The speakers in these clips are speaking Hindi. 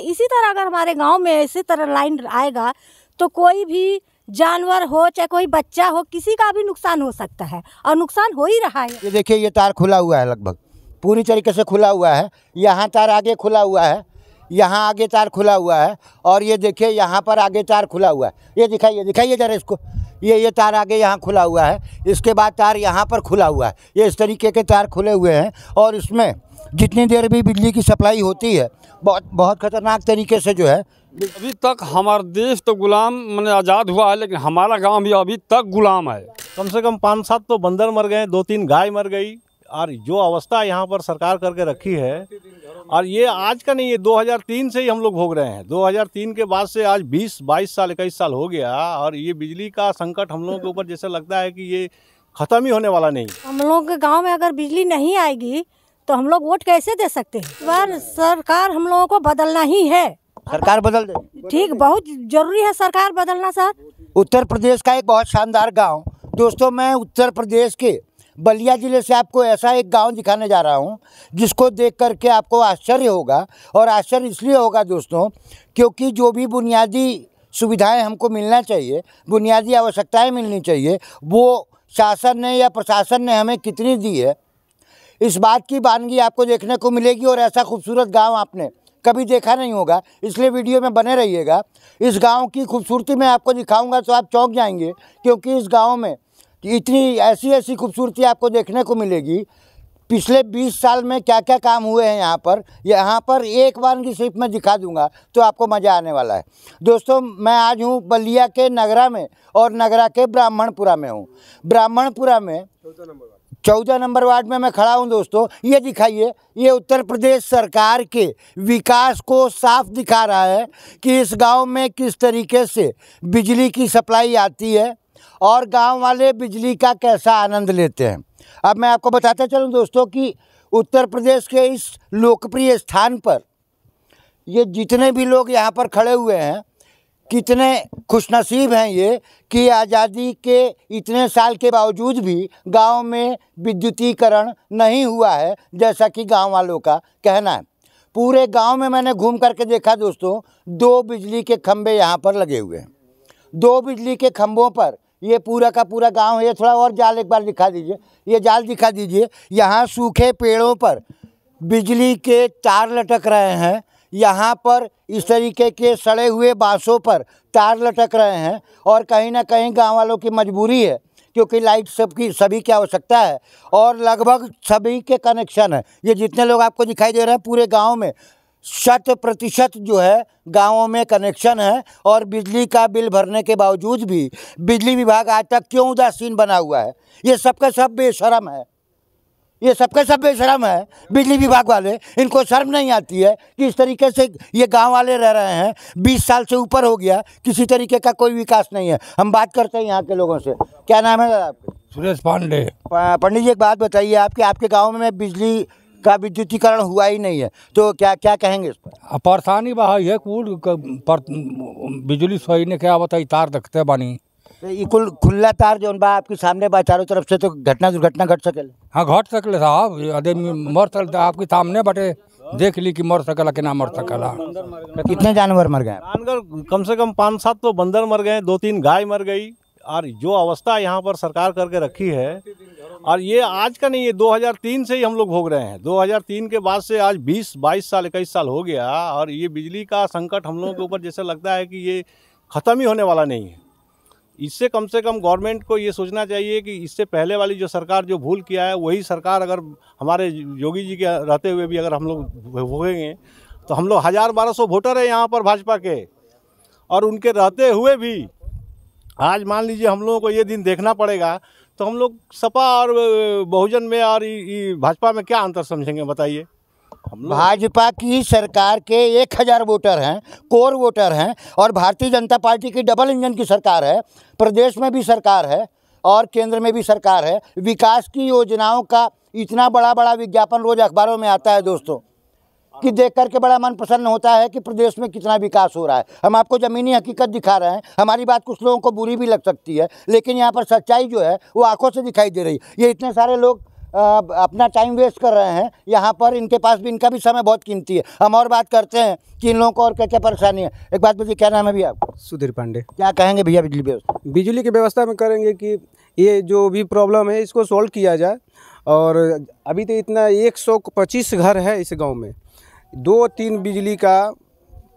इसी तरह अगर हमारे गांव में इसी तरह लाइन आएगा तो कोई भी जानवर हो चाहे कोई बच्चा हो किसी का भी नुकसान हो सकता है और नुकसान हो ही रहा है। ये देखिए ये तार खुला हुआ है, लगभग पूरी तरीके से खुला हुआ है। यहाँ तार आगे खुला हुआ है, यहाँ आगे तार खुला हुआ है और ये देखिए यहाँ पर आगे तार खुला हुआ है। ये दिखाइए जरा इसको, ये तार आगे यहाँ खुला हुआ है, इसके बाद तार यहाँ पर खुला हुआ है। ये इस तरीके के तार खुले हुए हैं और इसमें जितनी देर भी बिजली की सप्लाई होती है बहुत खतरनाक तरीके से जो है। अभी तक हमारा देश तो गुलाम मैंने आज़ाद हुआ है, लेकिन हमारा गांव भी अभी तक गुलाम है। कम से कम 5-7 तो बंदर मर गए, 2-3 गाय मर गई। और जो अवस्था यहाँ पर सरकार करके रखी है, और ये आज का नहीं, ये 2003 से ही हम लोग भोग रहे हैं। 2003 के बाद से आज 20-22 साल 21 साल हो गया और ये बिजली का संकट हम लोगों के ऊपर जैसे लगता है कि ये ख़त्म ही होने वाला नहीं। हम लोग के गाँव में अगर बिजली नहीं आएगी तो हम लोग वोट कैसे दे सकते हैं? इस बार सरकार हम लोगों को बदलना ही है। सरकार बदल दे, ठीक, बहुत जरूरी है सरकार बदलना सर। उत्तर प्रदेश का एक बहुत शानदार गांव, दोस्तों मैं उत्तर प्रदेश के बलिया ज़िले से आपको ऐसा एक गांव दिखाने जा रहा हूं जिसको देख करके आपको आश्चर्य होगा। और आश्चर्य इसलिए होगा दोस्तों क्योंकि जो भी बुनियादी सुविधाएं हमको मिलना चाहिए, बुनियादी आवश्यकताएं मिलनी चाहिए, वो शासन ने या प्रशासन ने हमें कितनी दी है, इस बात की वानगी आपको देखने को मिलेगी। और ऐसा खूबसूरत गांव आपने कभी देखा नहीं होगा, इसलिए वीडियो में बने रहिएगा। इस गांव की खूबसूरती मैं आपको दिखाऊंगा तो आप चौंक जाएंगे, क्योंकि इस गांव में इतनी ऐसी खूबसूरती आपको देखने को मिलेगी। पिछले 20 साल में क्या क्या काम हुए हैं यहाँ पर एक वानगी सिर्फ मैं दिखा दूंगा तो आपको मज़ा आने वाला है। दोस्तों मैं आज हूँ बलिया के नगरा में और नगरा के ब्राह्मणपुरा में हूँ। ब्राह्मणपुरा में 14 नंबर वार्ड में मैं खड़ा हूं दोस्तों। ये दिखाइए, ये उत्तर प्रदेश सरकार के विकास को साफ दिखा रहा है कि इस गांव में किस तरीके से बिजली की सप्लाई आती है और गांव वाले बिजली का कैसा आनंद लेते हैं। अब मैं आपको बताता चलूं दोस्तों कि उत्तर प्रदेश के इस लोकप्रिय स्थान पर ये जितने भी लोग यहाँ पर खड़े हुए हैं, कितने खुशनसीब हैं ये कि आज़ादी के इतने साल के बावजूद भी गांव में विद्युतीकरण नहीं हुआ है, जैसा कि गांव वालों का कहना है। पूरे गांव में मैंने घूम करके देखा दोस्तों, 2 बिजली के खंभे यहाँ पर लगे हुए हैं। 2 बिजली के खंभों पर ये पूरा का पूरा गांव है। ये थोड़ा और जाल एक बार दिखा दीजिए, ये जाल दिखा दीजिए। यहाँ सूखे पेड़ों पर बिजली के तार लटक रहे हैं, यहाँ पर इस तरीके के सड़े हुए बांसों पर तार लटक रहे हैं। और कहीं ना कहीं गांव वालों की मजबूरी है, क्योंकि लाइट सभी की आवश्यकता है और लगभग सभी के कनेक्शन है। ये जितने लोग आपको दिखाई दे रहे हैं पूरे गांव में 100% जो है गाँवों में कनेक्शन है। और बिजली का बिल भरने के बावजूद भी बिजली विभाग आज तक क्यों उदासीन बना हुआ है? ये सबका सब बेशरम है, ये सबके सब बेशरम है। बिजली विभाग वाले, इनको शर्म नहीं आती है कि इस तरीके से ये गांव वाले रह रहे हैं। 20 साल से ऊपर हो गया, किसी तरीके का कोई विकास नहीं है। हम बात करते हैं यहाँ के लोगों से। क्या नाम है आपका? सुरेश पांडे। पंडित जी एक बात बताइए, आपके गाँव में बिजली का विद्युतीकरण हुआ ही नहीं है, तो क्या क्या कहेंगे इस पर? परेशानी बहा है कुल बिजली सही ने क्या बताई, तार रखते बानी ये कुल खुला तार जो बा आपके सामने बा चारों तरफ से, तो दुर्घटना घट सके। हाँ घट सकले साहब, आदमी मर सकते आपके सामने बटे, देख ली कि मर सकला कि ना मर सकला। कितने जानवर मर गए? जानवर कम से कम 5-7 तो बंदर मर गए, 2-3 गाय मर गई। और जो अवस्था यहाँ पर सरकार करके रखी है, और ये आज का नहीं, ये 2003 से ही हम लोग भोग रहे हैं। 2003 के बाद से आज 20-22 साल 21 साल हो गया और ये बिजली का संकट हम लोगों के ऊपर जैसे लगता है कि ये ख़त्म ही होने वाला नहीं है। इससे कम से कम गवर्नमेंट को ये सोचना चाहिए कि इससे पहले वाली जो सरकार जो भूल किया है, वही सरकार अगर हमारे योगी जी के रहते हुए भी अगर हम लोग भोगेंगे तो हम लोग 1000-1200 वोटर है यहाँ पर भाजपा के, और उनके रहते हुए भी आज मान लीजिए हम लोगों को ये दिन देखना पड़ेगा, तो हम लोग सपा और बहुजन में और भाजपा में क्या अंतर समझेंगे बताइए? भाजपा की सरकार के 1000 वोटर हैं, कोर वोटर हैं, और भारतीय जनता पार्टी की डबल इंजन की सरकार है। प्रदेश में भी सरकार है और केंद्र में भी सरकार है। विकास की योजनाओं का इतना बड़ा विज्ञापन रोज अखबारों में आता है दोस्तों, कि देख करके बड़ा मन प्रसन्न होता है कि प्रदेश में कितना विकास हो रहा है। हम आपको ज़मीनी हकीकत दिखा रहे हैं। हमारी बात कुछ लोगों को बुरी भी लग सकती है, लेकिन यहाँ पर सच्चाई जो है वो आंखों से दिखाई दे रही है। ये इतने सारे लोग अपना टाइम वेस्ट कर रहे हैं यहाँ पर। इनके पास भी, इनका भी समय बहुत कीमती है। हम और बात करते हैं कि इन लोगों को और क्या क्या परेशानी है। एक बात बताइए, क्या नाम है भैया आपका? सुधीर पांडे। क्या कहेंगे भैया बिजली व्यवस्था? बिजली की व्यवस्था में करेंगे कि ये जो भी प्रॉब्लम है इसको सॉल्व किया जाए। और अभी तो इतना 125 घर है इस गांव में, 2-3 बिजली का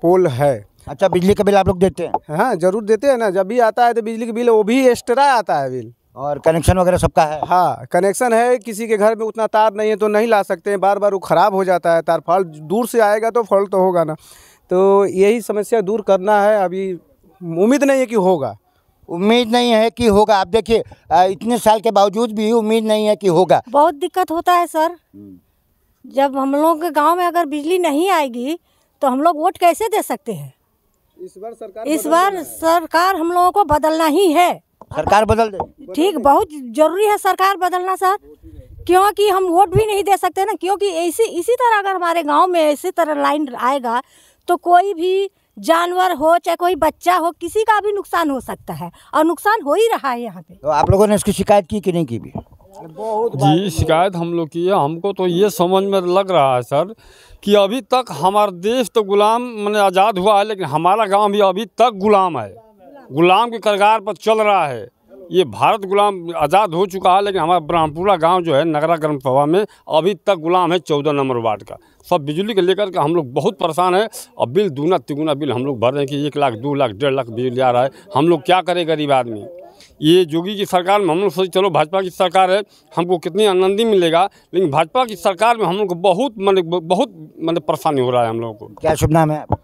पोल है। अच्छा, बिजली का बिल आप लोग देते हैं? हाँ जरूर देते हैं ना, जब भी आता है तो बिजली का बिल वो भी एक्स्ट्रा आता है बिल। और कनेक्शन वगैरह सबका है? हाँ कनेक्शन है, किसी के घर में उतना तार नहीं है तो नहीं ला सकते हैं, बार बार वो ख़राब हो जाता है तार। फॉल्ट दूर से आएगा तो फॉल्ट तो होगा ना, तो यही समस्या दूर करना है। अभी उम्मीद नहीं है कि होगा। उम्मीद नहीं है कि होगा। आप देखिए, इतने साल के बावजूद भी उम्मीद नहीं है कि होगा। बहुत दिक्कत होता है सर। जब हम लोग के गांव में अगर बिजली नहीं आएगी तो हम लोग वोट कैसे दे सकते हैं? इस बार सरकार हम लोगों को बदलना ही है। सरकार बदल दे, ठीक, बहुत जरूरी है सरकार बदलना सर, क्योंकि हम वोट भी नहीं दे सकते ना। क्योंकि इसी तरह अगर हमारे गांव में इसी तरह लाइन आएगा तो कोई भी जानवर हो, चाहे कोई बच्चा हो, किसी का भी नुकसान हो सकता है, और नुकसान हो ही रहा है यहाँ पे। तो आप लोगों ने इसकी शिकायत की कि नहीं की भी? जी शिकायत हम लोग की है। हमको तो ये समझ में लग रहा है सर कि अभी तक हमारा देश तो गुलाम मैंने आज़ाद हुआ है, लेकिन हमारा गांव भी अभी तक गुलाम है, गुलाम के कगार पर चल रहा है। ये भारत गुलाम आज़ाद हो चुका है, लेकिन हमारा ब्रह्मपुरा गांव जो है नगरा ग्राम सभा में अभी तक गुलाम है 14 नंबर वार्ड का। सब बिजली के लेकर के हम लोग बहुत परेशान है। और बिल दूना तिगुना बिल हम लोग भर रहे हैं कि 1 लाख 2 लाख 1.5 लाख बिजली आ रहा है। हम लोग क्या करें गरीब आदमी? ये योगी की सरकार में हम लोग सोचे चलो भाजपा की सरकार है, हमको कितनी आनंदी मिलेगा, लेकिन भाजपा की सरकार में हम लोग को बहुत परेशानी हो रहा है हम लोगों को। क्या शुभ नाम है आप?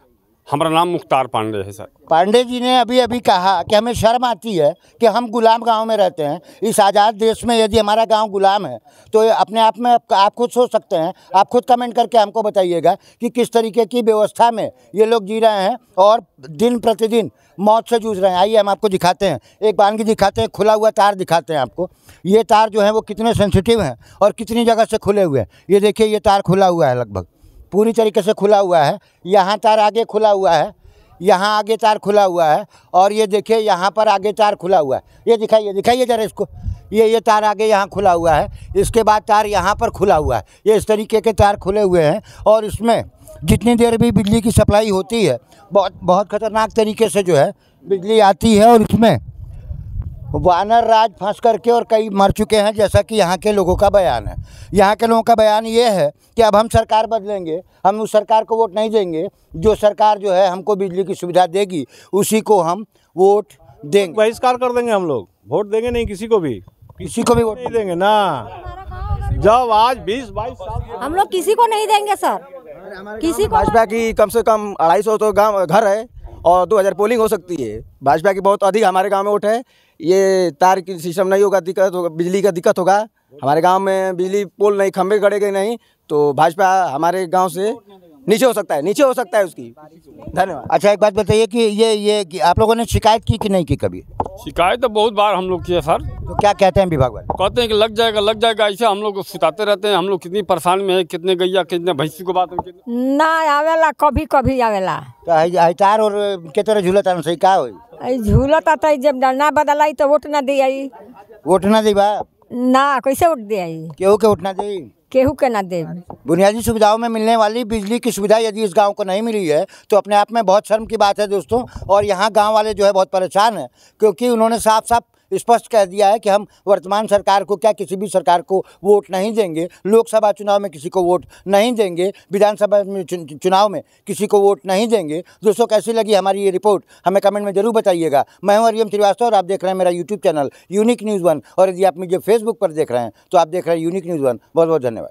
हमारा नाम मुख्तार पांडे है सर। पांडे जी ने अभी कहा कि हमें शर्म आती है कि हम गुलाम गांव में रहते हैं। इस आज़ाद देश में यदि हमारा गांव गुलाम है तो अपने आप में आप खुद सोच सकते हैं। आप खुद कमेंट करके हमको बताइएगा कि किस तरीके की व्यवस्था में ये लोग जी रहे हैं और दिन प्रतिदिन मौत से जूझ रहे हैं। आइए हम आपको दिखाते हैं, एक वानगी दिखाते हैं, खुला हुआ तार दिखाते हैं आपको। ये तार जो है वो कितने सेंसिटिव हैं और कितनी जगह से खुले हुए हैं। ये देखिए, ये तार खुला हुआ है, लगभग पूरी तरीके से खुला हुआ है। यहाँ तार आगे खुला हुआ है, यहाँ आगे तार खुला हुआ है, और ये देखिए यहाँ पर आगे तार खुला हुआ है। ये दिखाइए ज़रा इसको। ये तार आगे यहाँ खुला हुआ है, इसके बाद तार यहाँ पर खुला हुआ है। ये इस तरीके के तार खुले हुए हैं और इसमें जितनी देर भी बिजली की सप्लाई होती है बहुत खतरनाक तरीके से जो है बिजली आती है। और इसमें वानर राज फंस करके और कई मर चुके हैं, जैसा कि यहाँ के लोगों का बयान है। यहाँ के लोगों का बयान ये है कि अब हम सरकार बदलेंगे, हम उस सरकार को वोट नहीं देंगे। जो सरकार जो है हमको बिजली की सुविधा देगी उसी को हम वोट देंगे। बहिष्कार कर देंगे हम लोग, वोट देंगे नहीं किसी को भी वोट नहीं देंगे ना। जब आज 20-22 साल हम लोग किसी को नहीं देंगे सर, किसी को। भाजपा की कम से कम 250 तो गाँव घर है और 2000 पोलिंग हो सकती है। भाजपा की बहुत अधिक हमारे गांव में वोट है। ये तार की सिस्टम नहीं होगा, दिक्कत होगा, बिजली का दिक्कत होगा। हमारे गांव में बिजली पोल नहीं, खंभे गड़ेंगे नहीं, तो भाजपा हमारे गांव से नीचे हो सकता है उसकी। धन्यवाद। अच्छा, एक बात बताइए कि ये कि आप लोगों ने शिकायत की कि नहीं की कभी? शिकायत तो बहुत बार हम लोग किए सर। तो क्या कहते हैं विभाग वाले? कहते हैं कि लग जाएगा, ऐसे हम लोग सुताते रहते हैं। हम लोग कितनी परेशानी में है, कितने गैया कितने भैंसी को बात ना आवेला, कभी आवेला। तो तार और के तरह झूलता सही का होई? झूलत आता जब ना बदलाई तो वोट ना दियाई। वोट ना दी बा ना, कैसे वोट दियाई? केहू के वोट ना दी, केहू के ना दे। बुनियादी सुविधाओं में मिलने वाली बिजली की सुविधा यदि इस गांव को नहीं मिली है तो अपने आप में बहुत शर्म की बात है दोस्तों। और यहाँ गांव वाले जो है बहुत परेशान हैं, क्योंकि उन्होंने साफ साफ स्पष्ट कह दिया है कि हम वर्तमान सरकार को क्या किसी भी सरकार को वोट नहीं देंगे। लोकसभा चुनाव में किसी को वोट नहीं देंगे, विधानसभा चुनाव में किसी को वोट नहीं देंगे। दोस्तों, कैसी लगी हमारी ये रिपोर्ट हमें कमेंट में जरूर बताइएगा। मैं हूं अरियम श्रीवास्तव और आप देख रहे हैं मेरा यूट्यूब चैनल यूनिक न्यूज़ 1। और यदि आप मुझे फेसबुक पर देख रहे हैं तो आप देख रहे हैं यूनिक न्यूज़ 1। बहुत बहुत धन्यवाद।